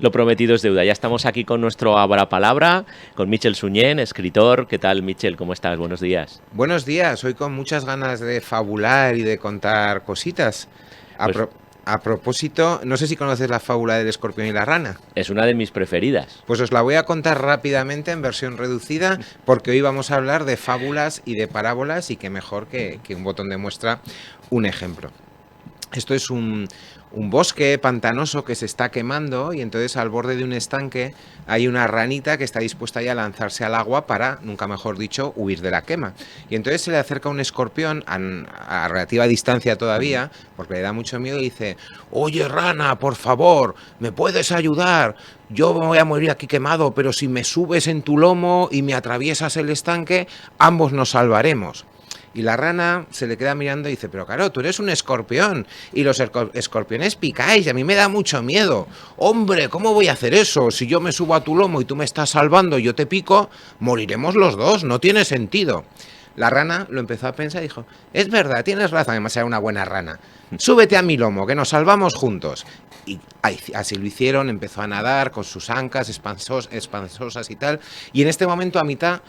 Lo prometido es deuda. Ya estamos aquí con nuestro Abra Palabra, con Michel Suñén, escritor. ¿Qué tal, Michel? ¿Cómo estás? Buenos días. Buenos días, hoy con muchas ganas de fabular y de contar cositas. A, Pues pro- a propósito, no sé si conoces la fábula del escorpión y la rana. es una de mis preferidas. Pues os la voy a contar rápidamente en versión reducida, porque hoy vamos a hablar de fábulas y de parábolas, y qué mejor que un botón de muestra un ejemplo. Esto es un bosque pantanoso que se está quemando, y entonces al borde de un estanque hay una ranita que está dispuesta ya a lanzarse al agua para, nunca mejor dicho, huir de la quema. Y entonces se le acerca un escorpión a relativa distancia todavía, porque le da mucho miedo, y dice: oye, rana, por favor, ¿me puedes ayudar? Yo me voy a morir aquí quemado, pero si me subes en tu lomo y me atraviesas el estanque, ambos nos salvaremos. Y la rana se le queda mirando y dice: pero claro, tú eres un escorpión y los escorpiones picáis y a mí me da mucho miedo. Hombre, ¿cómo voy a hacer eso? Si yo me subo a tu lomo y tú me estás salvando y yo te pico, moriremos los dos, no tiene sentido. La rana lo empezó a pensar y dijo: es verdad, tienes razón, además era una buena rana. Súbete a mi lomo, que nos salvamos juntos. Y así lo hicieron, empezó a nadar con sus ancas expansosas y tal. Y en este momento, a mitad,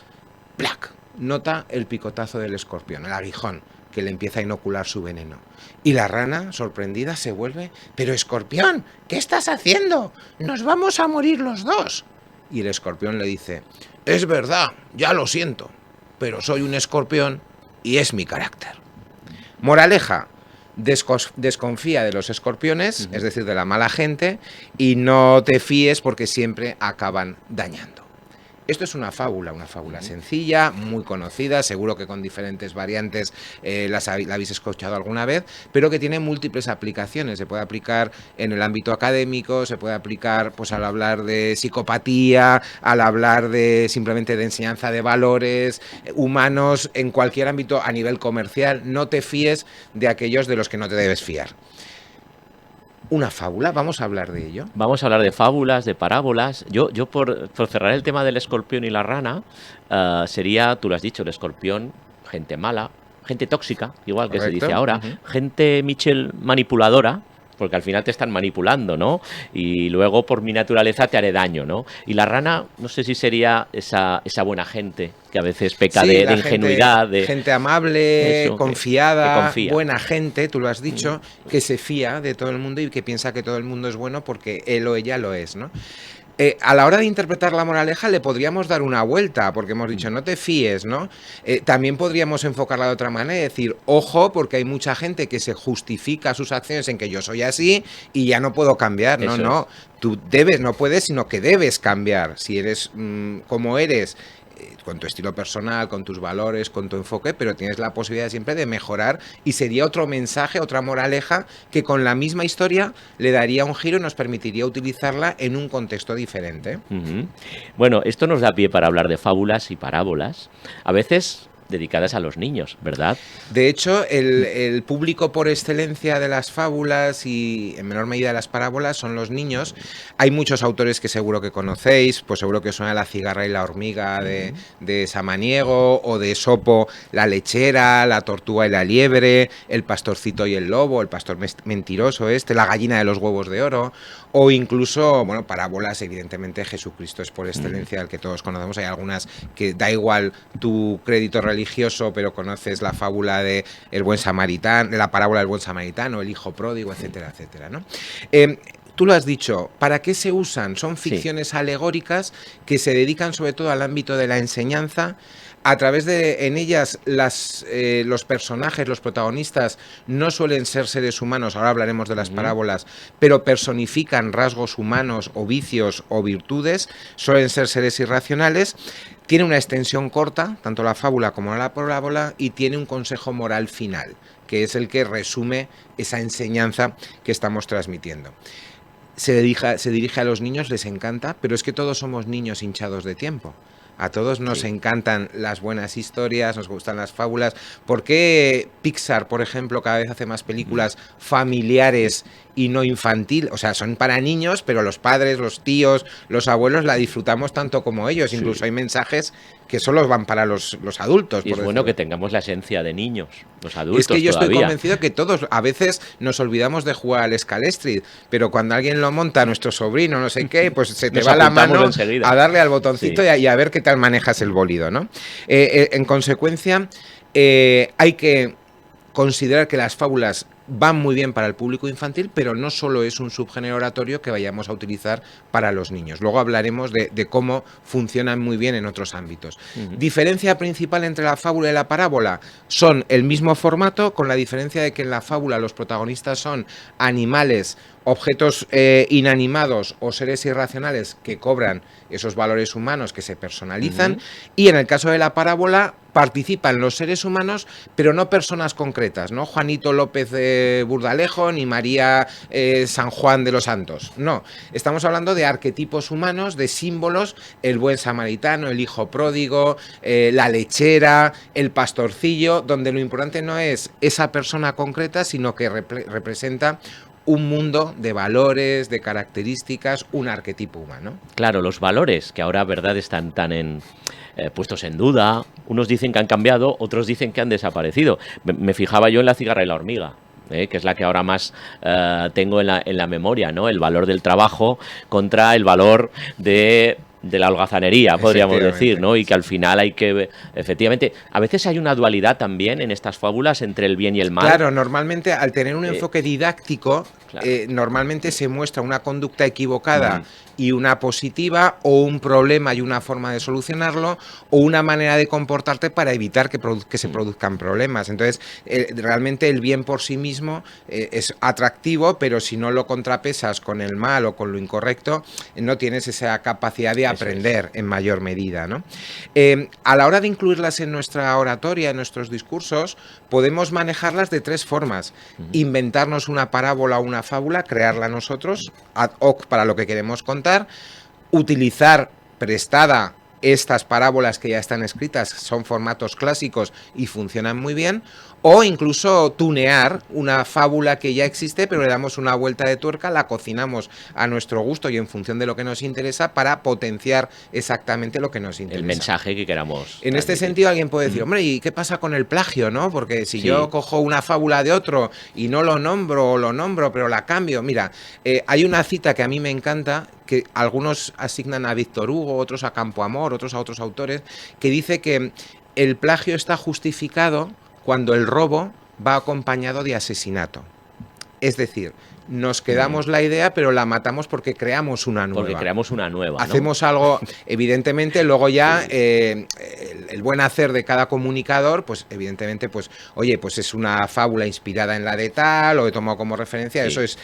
¡plac!, nota el picotazo del escorpión, el aguijón, que le empieza a inocular su veneno. Y la rana, sorprendida, se vuelve: pero escorpión, ¿qué estás haciendo? Nos vamos a morir los dos. Y el escorpión le dice: es verdad, ya lo siento, pero soy un escorpión y es mi carácter. Moraleja: desconfía de los escorpiones, es decir, de la mala gente, y no te fíes porque siempre acaban dañando. Esto es una fábula sencilla, muy conocida, seguro que con diferentes variantes la habéis escuchado alguna vez, pero que tiene múltiples aplicaciones. Se puede aplicar en el ámbito académico, se puede aplicar pues al hablar de psicopatía, al hablar de simplemente de enseñanza de valores humanos, en cualquier ámbito a nivel comercial. No te fíes de aquellos de los que no te debes fiar. Una fábula, vamos a hablar de ello. Vamos a hablar de fábulas, de parábolas. Yo por cerrar el tema del escorpión y la rana, sería, tú lo has dicho, el escorpión, gente mala, gente tóxica, igual que ¿Correcto? se dice ahora, gente, Michel, manipuladora, porque al final te están manipulando, ¿no? Y luego por mi naturaleza te haré daño, ¿no? Y la rana, no sé si sería esa buena gente que a veces peca Sí, de ingenuidad, gente amable, eso, que confiada, confía. buena gente, tú lo has dicho, que se fía de todo el mundo y que piensa que todo el mundo es bueno porque él o ella lo es, ¿no? A la hora de interpretar la moraleja le podríamos dar una vuelta, porque hemos dicho no te fíes, ¿no? También podríamos enfocarla de otra manera y decir: ojo, porque hay mucha gente que se justifica sus acciones en que yo soy así y ya no puedo cambiar. No, Eso no, es. tú no puedes, sino que debes cambiar. Si eres como eres, con tu estilo personal, con tus valores, con tu enfoque, pero tienes la posibilidad siempre de mejorar, y sería otro mensaje, otra moraleja, que con la misma historia le daría un giro y nos permitiría utilizarla en un contexto diferente. Bueno, esto nos da pie para hablar de fábulas y parábolas, a veces dedicadas a los niños, ¿verdad? De hecho, el público por excelencia de las fábulas y en menor medida de las parábolas son los niños. Hay muchos autores que seguro que conocéis, pues seguro que suena La cigarra y la hormiga de Samaniego, o de Esopo La lechera, La tortuga y la liebre, El pastorcito y el lobo, el pastor mentiroso La gallina de los huevos de oro, o incluso, bueno, parábolas, evidentemente Jesucristo es por excelencia el que todos conocemos. Hay algunas que da igual tu crédito religioso, pero conoces la fábula de el buen samaritano, de la parábola del buen samaritano, el hijo pródigo, etcétera, etcétera, ¿no? Tú lo has dicho, ¿para qué se usan? Son ficciones alegóricas que se dedican sobre todo al ámbito de la enseñanza. A través de, en ellas, los personajes, los protagonistas, no suelen ser seres humanos, ahora hablaremos de las parábolas, pero personifican rasgos humanos o vicios o virtudes, suelen ser seres irracionales. Tiene una extensión corta, tanto la fábula como la parábola, y tiene un consejo moral final, que es el que resume esa enseñanza que estamos transmitiendo. Se dirige a los niños, les encanta, pero es que todos somos niños hinchados de tiempo. A todos nos encantan las buenas historias, nos gustan las fábulas. ¿Por qué Pixar, por ejemplo, cada vez hace más películas familiares y no infantil? O sea, son para niños, pero los padres, los tíos, los abuelos la disfrutamos tanto como ellos. Incluso hay mensajes que solo van para los adultos. Y es bueno que tengamos la esencia de niños, los adultos. Es que yo todavía estoy convencido que todos a veces nos olvidamos de jugar al Scalestrid, pero cuando alguien quién lo monta, nuestro sobrino, no sé qué, pues se te Nos va la apuntamos mano enseguida. a darle al botoncito Sí. y a ver qué tal manejas el bólido, ¿no? En consecuencia, hay que considerar que las fábulas van muy bien para el público infantil, pero no solo es un subgénero oratorio que vayamos a utilizar para los niños. Luego hablaremos de cómo funcionan muy bien en otros ámbitos. Diferencia principal entre la fábula y la parábola: son el mismo formato, con la diferencia de que en la fábula los protagonistas son animales, objetos inanimados o seres irracionales que cobran esos valores humanos, que se personalizan, y en el caso de la parábola participan los seres humanos, pero no personas concretas, ¿no? Juanito López Burdalejo ni María San Juan de los Santos. No, estamos hablando de arquetipos humanos, de símbolos: el buen samaritano, el hijo pródigo, la lechera, el pastorcillo, donde lo importante no es esa persona concreta, sino que representa un mundo de valores, de características, un arquetipo humano. Claro, los valores, que ahora, verdad, están tan puestos en duda. Unos dicen que han cambiado, otros dicen que han desaparecido. Me fijaba yo en la cigarra y la hormiga, que es la que ahora más tengo en la memoria, ¿no? El valor del trabajo contra el valor de la holgazanería, podríamos decir, ¿no? Y que al final hay que, efectivamente, a veces hay una dualidad también en estas fábulas entre el bien y el mal. Claro, normalmente al tener un enfoque didáctico, claro. Normalmente se muestra una conducta equivocada y una positiva, o un problema y una forma de solucionarlo, o una manera de comportarte para evitar que se produzcan problemas. Entonces, realmente el bien por sí mismo es atractivo, pero si no lo contrapesas con el mal o con lo incorrecto, no tienes esa capacidad de aprender en mayor medida, ¿no? A la hora de incluirlas en nuestra oratoria, en nuestros discursos, podemos manejarlas de tres formas: inventarnos una parábola o una fábula, crearla nosotros ad hoc para lo que queremos contar, utilizar prestada estas parábolas que ya están escritas, son formatos clásicos y funcionan muy bien, o incluso tunear una fábula que ya existe, pero le damos una vuelta de tuerca, la cocinamos a nuestro gusto y en función de lo que nos interesa, para potenciar exactamente lo que nos interesa. El mensaje que queramos. En este sentido, alguien puede decir, hombre, ¿y qué pasa con el plagio, no? Porque si yo cojo una fábula de otro y no lo nombro, o lo nombro, pero la cambio. Mira, hay una cita que a mí me encanta, que algunos asignan a Víctor Hugo, otros a Campoamor, otros a otros autores, que dice que el plagio está justificado cuando el robo va acompañado de asesinato. Es decir, nos quedamos la idea, pero la matamos porque creamos una nueva. Porque creamos una nueva, ¿no? Hacemos algo, evidentemente, luego ya el buen hacer de cada comunicador, pues evidentemente, pues oye, pues es una fábula inspirada en la de tal, o he tomado como referencia, eso es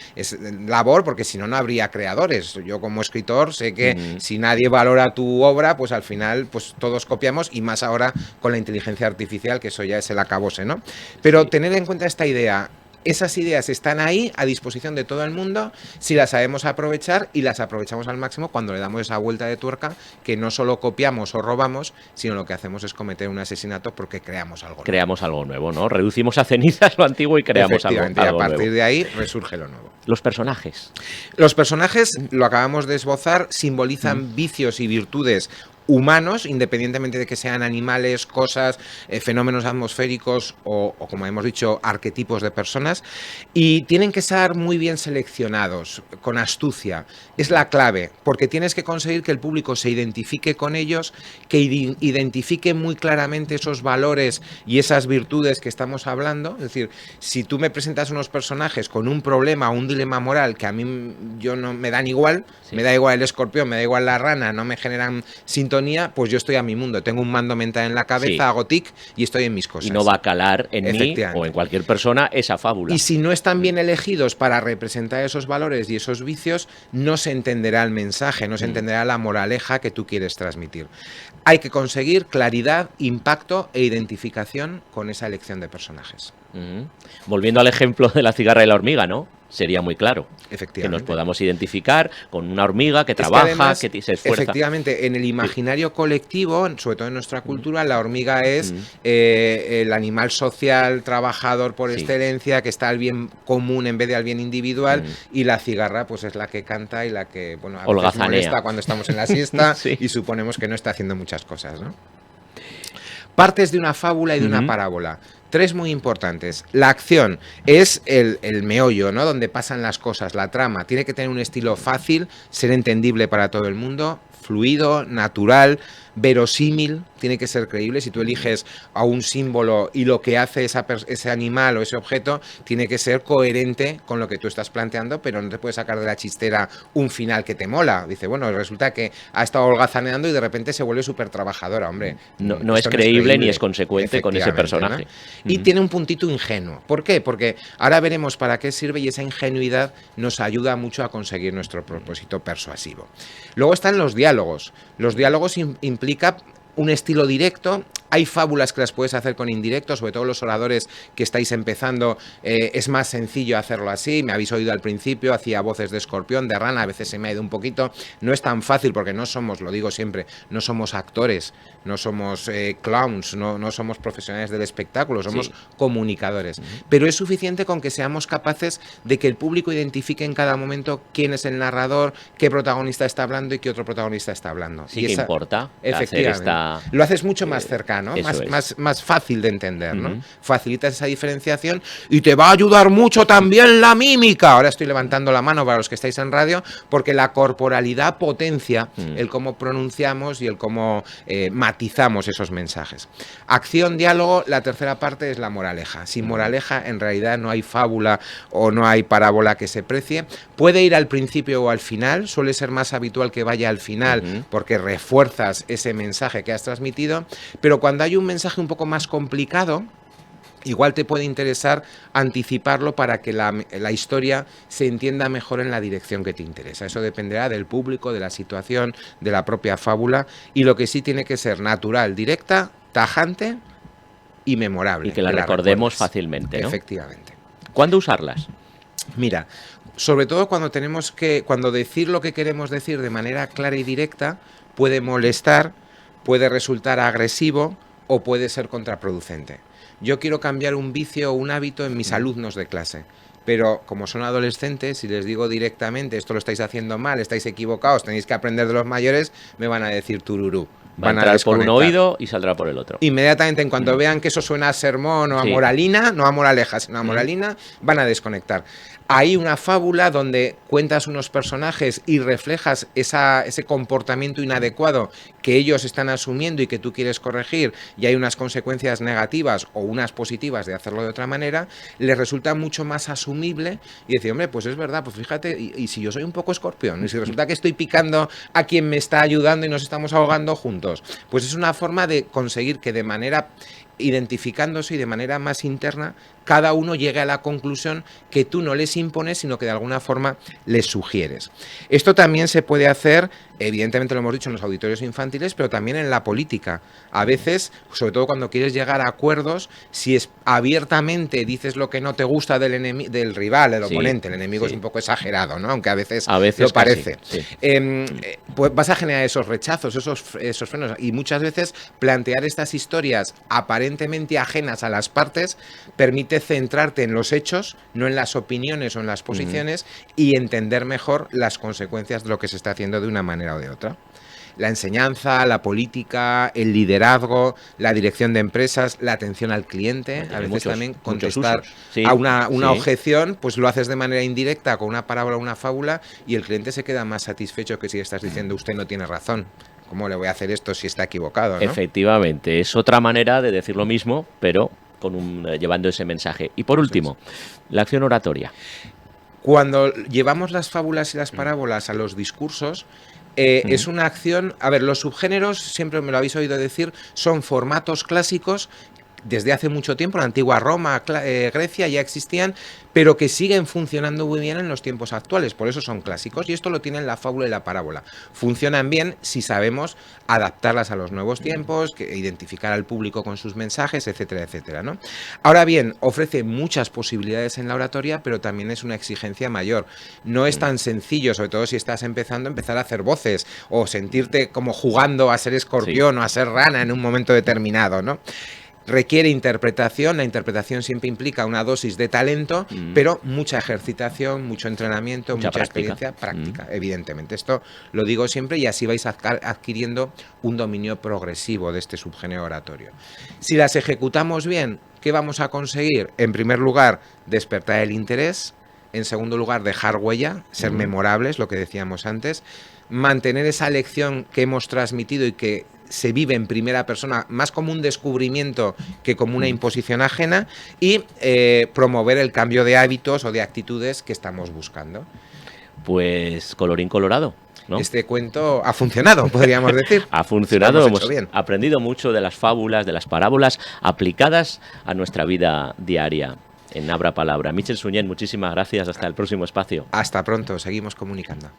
labor, porque si no, no habría creadores. Yo como escritor sé que si nadie valora tu obra, pues al final pues todos copiamos, y más ahora con la inteligencia artificial, que eso ya es el acabose, ¿no? Pero tener en cuenta esta idea: esas ideas están ahí a disposición de todo el mundo si las sabemos aprovechar, y las aprovechamos al máximo cuando le damos esa vuelta de tuerca, que no solo copiamos o robamos, sino lo que hacemos es cometer un asesinato porque creamos algo nuevo. Creamos algo nuevo, ¿no? Reducimos a cenizas lo antiguo y creamos algo nuevo. Y a partir de ahí resurge lo nuevo. Los personajes. Los personajes, lo acabamos de esbozar, simbolizan vicios y virtudes humanos, independientemente de que sean animales, cosas, fenómenos atmosféricos o, como hemos dicho, arquetipos de personas, y tienen que estar muy bien seleccionados, con astucia. Es la clave, porque tienes que conseguir que el público se identifique con ellos, que identifique muy claramente esos valores y esas virtudes que estamos hablando. Es decir, si tú me presentas unos personajes con un problema o un dilema moral que a mí no me dan igual, me da igual el escorpión, me da igual la rana, no me generan sintonía, pues yo estoy a mi mundo, tengo un mando mental en la cabeza, hago tic y estoy en mis cosas. Y no va a calar en mí o en cualquier persona esa fábula. Y si no están bien elegidos para representar esos valores y esos vicios, no se entenderá el mensaje, no se entenderá la moraleja que tú quieres transmitir. Hay que conseguir claridad, impacto e identificación con esa elección de personajes. Volviendo al ejemplo de la cigarra y la hormiga, ¿no? Sería muy claro que nos podamos identificar con una hormiga que trabaja, que, además, que se esfuerza. Efectivamente, en el imaginario colectivo, sobre todo en nuestra cultura, la hormiga es el animal social, trabajador por excelencia, que está al bien común en vez de al bien individual, y la cigarra pues es la que canta y la que, bueno, a veces molesta cuando estamos en la siesta y suponemos que no está haciendo muchas cosas, ¿no? Partes de una fábula y de una parábola. Tres muy importantes. La acción es el meollo, ¿no? Donde pasan las cosas, la trama. Tiene que tener un estilo fácil, ser entendible para todo el mundo, fluido, natural, verosímil, tiene que ser creíble. Si tú eliges a un símbolo y lo que hace ese animal o ese objeto, tiene que ser coherente con lo que tú estás planteando, pero no te puedes sacar de la chistera un final que te mola. Dice, bueno, resulta que ha estado holgazaneando y de repente se vuelve súper trabajadora, hombre. No es creíble ni es consecuente con ese personaje. ¿No? Y tiene un puntito ingenuo. ¿Por qué? Porque ahora veremos para qué sirve y esa ingenuidad nos ayuda mucho a conseguir nuestro propósito persuasivo. Luego están los diálogos. Los diálogos implica un estilo directo. Hay fábulas que las puedes hacer con indirectos, sobre todo los oradores que estáis empezando, es más sencillo hacerlo así. Me habéis oído al principio, hacía voces de escorpión, de rana, a veces se me ha ido un poquito. No es tan fácil porque no somos, lo digo siempre, no somos actores, no somos clowns, no somos profesionales del espectáculo, somos comunicadores. Pero es suficiente con que seamos capaces de que el público identifique en cada momento quién es el narrador, qué protagonista está hablando y qué otro protagonista está hablando. Sí, que importa. Efectivamente. Lo haces mucho más cercano. ¿no? Más fácil de entender, ¿no? Facilitas esa diferenciación y te va a ayudar mucho también la mímica. Ahora estoy levantando la mano para los que estáis en radio, porque la corporalidad potencia el cómo pronunciamos y el cómo matizamos esos mensajes. Acción, diálogo, la tercera parte es la moraleja. Sin moraleja, en realidad no hay fábula o no hay parábola que se precie. Puede ir al principio o al final, suele ser más habitual que vaya al final, porque refuerzas ese mensaje que has transmitido, pero cuando hay un mensaje un poco más complicado, igual te puede interesar anticiparlo para que la historia se entienda mejor en la dirección que te interesa. Eso dependerá del público, de la situación, de la propia fábula, y lo que sí tiene que ser natural, directa, tajante y memorable. Y que la recordemos fácilmente, ¿no? Efectivamente. ¿Cuándo usarlas? Mira, sobre todo cuando decir lo que queremos decir de manera clara y directa puede molestar, puede resultar agresivo o puede ser contraproducente. Yo quiero cambiar un vicio o un hábito en mis alumnos de clase, pero como son adolescentes, si les digo directamente esto lo estáis haciendo mal, estáis equivocados, tenéis que aprender de los mayores, me van a decir tururú. Va a entrar por un oído y saldrá por el otro. Inmediatamente, en cuanto vean que eso suena a sermón o a moralina, no a moraleja, sino a moralina, van a desconectar. Hay una fábula donde cuentas unos personajes y reflejas ese comportamiento inadecuado que ellos están asumiendo y que tú quieres corregir, y hay unas consecuencias negativas o unas positivas de hacerlo de otra manera, les resulta mucho más asumible y decir, hombre, pues es verdad, pues fíjate, y si yo soy un poco escorpión, y si resulta que estoy picando a quien me está ayudando y nos estamos ahogando juntos, pues es una forma de conseguir que de manera identificándose y de manera más interna, cada uno llegue a la conclusión que tú no les impones, sino que de alguna forma les sugieres. Esto también se puede hacer, evidentemente lo hemos dicho en los auditorios infantiles, pero también en la política. A veces, sobre todo cuando quieres llegar a acuerdos, si abiertamente dices lo que no te gusta del rival, del oponente, el enemigo es un poco exagerado, ¿no? Aunque a veces lo parece. Pues vas a generar esos rechazos, esos frenos, y muchas veces plantear estas historias aparentemente ajenas a las partes permite centrarte en los hechos, no en las opiniones o en las posiciones, y entender mejor las consecuencias de lo que se está haciendo de una manera o de otra. La enseñanza, la política, el liderazgo, la dirección de empresas, la atención al cliente, a veces también contestar a una objeción, pues lo haces de manera indirecta con una parábola o una fábula y el cliente se queda más satisfecho que si estás diciendo usted no tiene razón. ¿Cómo le voy a hacer esto si está equivocado, ¿no? Efectivamente, es otra manera de decir lo mismo, pero llevando ese mensaje. Y por último, la acción oratoria. Cuando llevamos las fábulas y las parábolas a los discursos, es una acción. A ver, los subgéneros, siempre me lo habéis oído decir, son formatos clásicos. Desde hace mucho tiempo, en la antigua Roma, Grecia, ya existían, pero que siguen funcionando muy bien en los tiempos actuales. Por eso son clásicos, y esto lo tienen la fábula y la parábola. Funcionan bien si sabemos adaptarlas a los nuevos tiempos, identificar al público con sus mensajes, etcétera, etcétera, ¿no? Ahora bien, ofrece muchas posibilidades en la oratoria, pero también es una exigencia mayor. No es tan sencillo, sobre todo si estás empezando, empezar a hacer voces o sentirte como jugando a ser escorpión o a ser rana en un momento determinado, ¿no? requiere interpretación, la interpretación siempre implica una dosis de talento, pero mucha ejercitación, mucho entrenamiento, mucha experiencia, práctica, evidentemente. Esto lo digo siempre y así vais adquiriendo un dominio progresivo de este subgénero oratorio. Si las ejecutamos bien, ¿qué vamos a conseguir? En primer lugar, despertar el interés. En segundo lugar, dejar huella, ser memorables, lo que decíamos antes. Mantener esa lección que hemos transmitido y que se vive en primera persona, más como un descubrimiento que como una imposición ajena, y promover el cambio de hábitos o de actitudes que estamos buscando. Pues colorín colorado, ¿no? Este cuento ha funcionado, podríamos decir. Ha funcionado, hemos aprendido mucho de las fábulas, de las parábolas aplicadas a nuestra vida diaria. En Abra Palabra. Michel Suñent, muchísimas gracias. Hasta el próximo espacio. Hasta pronto, seguimos comunicando.